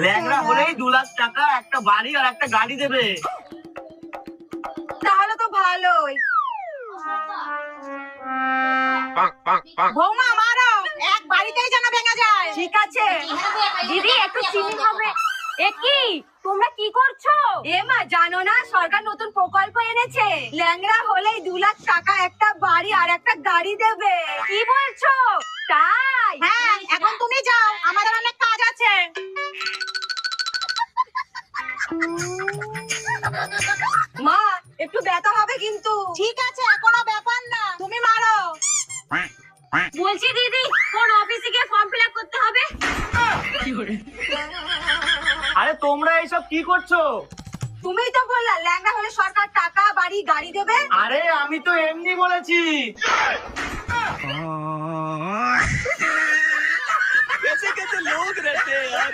ল্যাংড়া হলেই 2,00,000 টাকা, একটা বাড়ি আর একটা গাড়ি দেবে। তাহলে তো ভালোই। বৌমা মারো, এক বাড়িতেই যেন ভেঙে যায়। ঠিক আছে দিদি একটু চিনি হবে। এ কি তোমরা কি করছো? এ মা, জানো না সরকার নতুন প্রকল্প এনেছে, ল্যাংড়া হলেই 2,00,000 টাকা, একটা বাড়ি আর একটা গাড়ি দেবে। কি বলছো? তাই? হ্যাঁ, এখন তুমি যাও, আমাদের অনেক কাজ আছে। মা, একটু ব্যথা হবে কিন্তু। ঠিক আছে, কোনো ব্যাপার না, তুমি মারো। বলছি দিদি, কোন অফিসে গিয়ে ফর্ম ফিল আপ করতে হবে? আরে তোমরা এইসব কি করছো? তুমিই তো বললা ল্যাংড়া হলে সরকার টাকা, বাড়ি, গাড়ি দেবে। আরে আমি তো এমনি বলেছি। कैसे कैसे लोग रहते हैं यार।